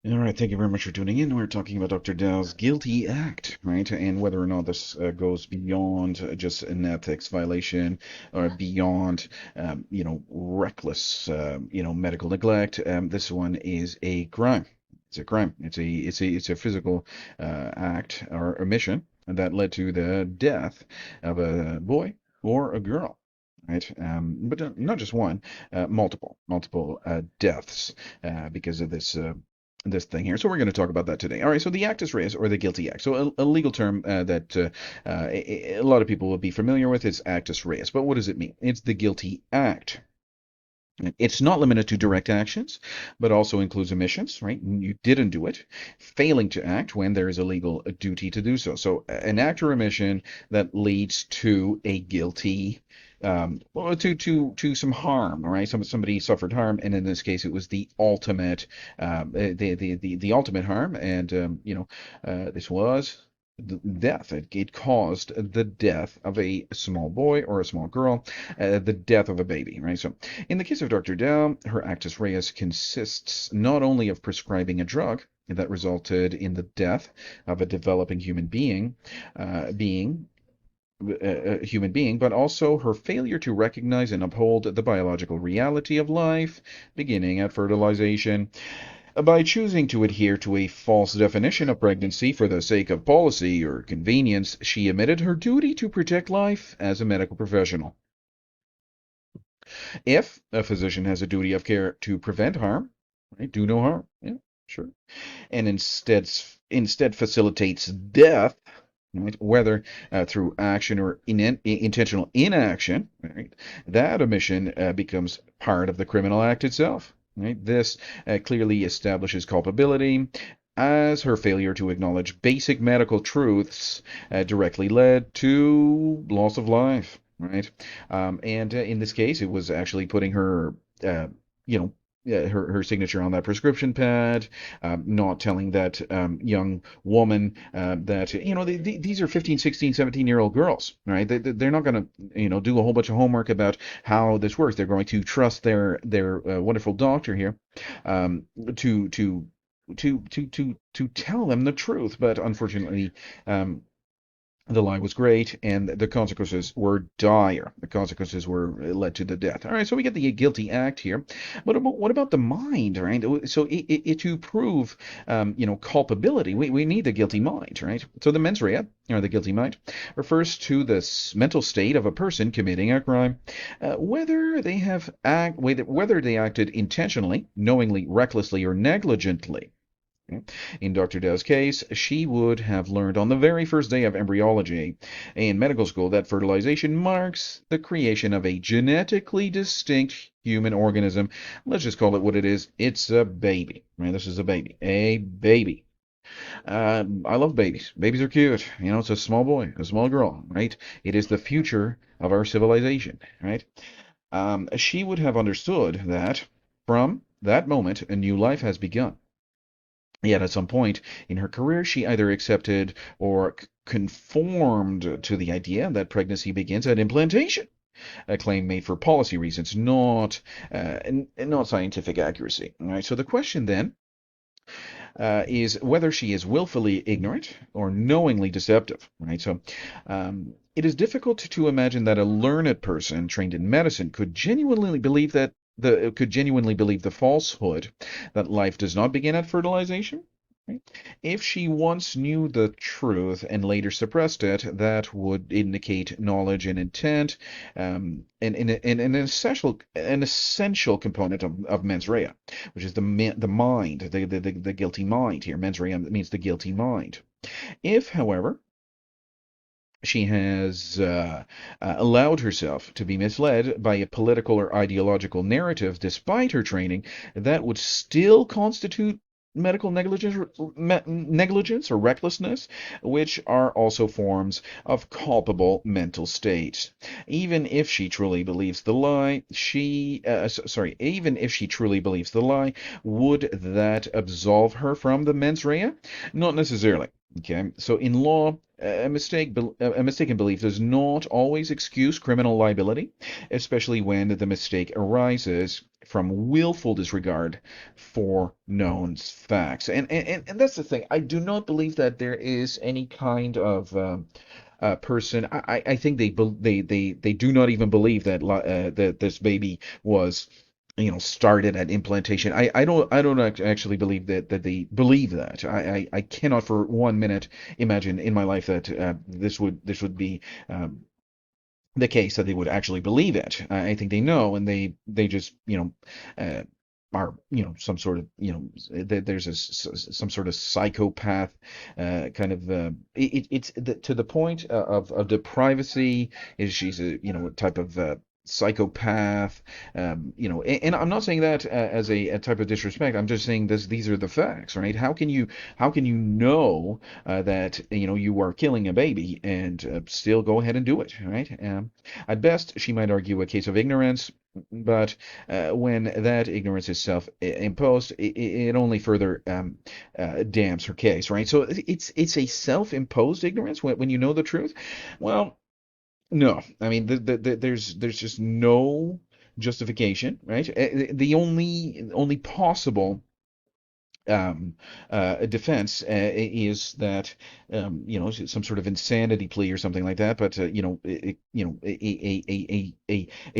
All right, thank you very much for tuning in. We're talking about Dr. Dow's guilty act, right? And whether or not this goes beyond just an ethics violation or beyond, reckless, medical neglect. This one is a crime. It's a crime. It's a physical act or omission that led to the death of a boy or a girl. Right, but not just one, multiple deaths because of this thing here. So we're going to talk about that today. All right. So the actus reus, or the guilty act. So a legal term that a lot of people will be familiar with is actus reus. But what does it mean? It's the guilty act. It's not limited to direct actions, but also includes omissions, right? You didn't do it, failing to act when there is a legal duty to do so. So an act or omission that leads to a guilty, well, to some harm, right? Somebody suffered harm, and in this case, it was the ultimate, the ultimate harm, and this was death. It caused the death of a small boy or a small girl, the death of a baby, right? So in the case of Dr. Dow, her actus reus consists not only of prescribing a drug that resulted in the death of a developing human being, but also her failure to recognize and uphold the biological reality of life, beginning at fertilization. By choosing to adhere to a false definition of pregnancy for the sake of policy or convenience, she omitted her duty to protect life as a medical professional. If a physician has a duty of care to prevent harm, right, do no harm, yeah, sure, and instead facilitates death, right, whether through action or intentional inaction, right, that omission becomes part of the criminal act itself. Right? This clearly establishes culpability, as her failure to acknowledge basic medical truths directly led to loss of life. Right, and in this case, it was actually putting her, you know, her signature on that prescription pad, not telling that young woman that, these are 15, 16, 17-year-old girls, right? They're not going to, do a whole bunch of homework about how this works. They're going to trust their wonderful doctor here um, to to to tell them the truth. But unfortunately, um, the lie was great, and the consequences were dire. The consequences were led to the death. All right, so we get the guilty act here. But what about the mind, right? So to prove, culpability, we need the guilty mind, right? So the mens rea, or the guilty mind, refers to the mental state of a person committing a crime, whether they acted intentionally, knowingly, recklessly, or negligently. In Dr. Dow's case, she would have learned on the very first day of embryology in medical school that fertilization marks the creation of a genetically distinct human organism. Let's just call it what it is. It's a baby. Right? This is a baby. A baby. I love babies. Babies are cute. It's a small boy, a small girl, right? It is the future of our civilization, right? She would have understood that from that moment, a new life has begun. Yet at some point in her career, she either accepted or conformed to the idea that pregnancy begins at implantation, a claim made for policy reasons, not scientific accuracy. All right. So the question then is whether she is willfully ignorant or knowingly deceptive. Right. So it is difficult to imagine that a learned person trained in medicine could genuinely believe the falsehood that life does not begin at fertilization. Right? If she once knew the truth and later suppressed it, that would indicate knowledge and intent, and an essential component of mens rea, which is the mind, the guilty mind here. Mens rea means the guilty mind. If, however, she has allowed herself to be misled by a political or ideological narrative despite her training, that would still constitute medical negligence or recklessness, which are also forms of culpable mental states. Even if she truly believes the lie, even if she truly believes the lie, would that absolve her from the mens rea? Not necessarily. Okay, so in law, A mistaken belief does not always excuse criminal liability, especially when the mistake arises from willful disregard for known facts. And that's the thing. I do not believe that there is any kind of person. I think they do not even believe that that this baby was started at implantation. I don't actually believe that they believe that. I cannot for 1 minute imagine in my life that this would be the case, that they would actually believe it. I think they know, and they just uh, are some sort of there's some sort of psychopath kind of to the point of the privacy. Is she's a type of psychopath, and I'm not saying that as a type of disrespect. I'm just saying these are the facts, right? How can you know that you are killing a baby and still go ahead and do it, right? At best, she might argue a case of ignorance, but when that ignorance is self-imposed, it only further damns her case, right? So it's a self-imposed ignorance when you know the truth. Well, no, I mean there's just no justification, right? The only possible defense is that some sort of insanity plea or something like that. But a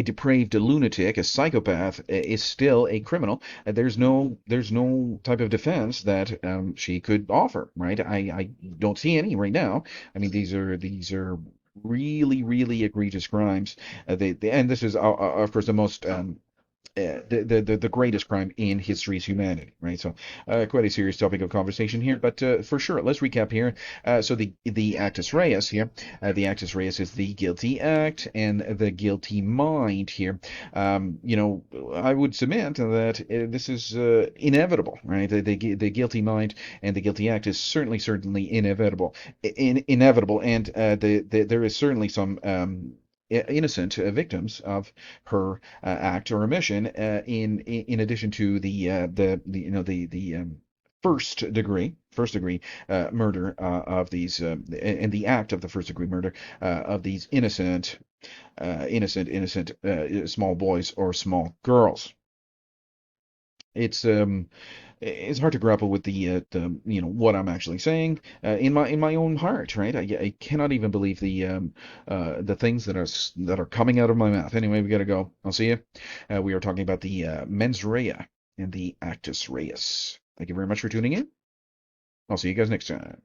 depraved lunatic, a psychopath, is still a criminal. There's no type of defense that she could offer, right? I don't see any right now. I mean, these are really, really egregious crimes. And this is of course the most the greatest crime in history's humanity, right? So, quite a serious topic of conversation here, but for sure, let's recap here. So the actus reus here, the actus reus is the guilty act and the guilty mind here. I would submit that this is inevitable, right? The guilty mind and the guilty act is certainly inevitable, and there is certainly some innocent victims of her act or omission, in addition to the first degree murder of these and the act of the first degree murder of these innocent small boys or small girls. It's hard to grapple with the what I'm actually saying in my own heart, right? I cannot even believe the things that are coming out of my mouth. Anyway, we gotta go. I'll see you. We are talking about the mens rea and the actus reus. Thank you very much for tuning in. I'll see you guys next time.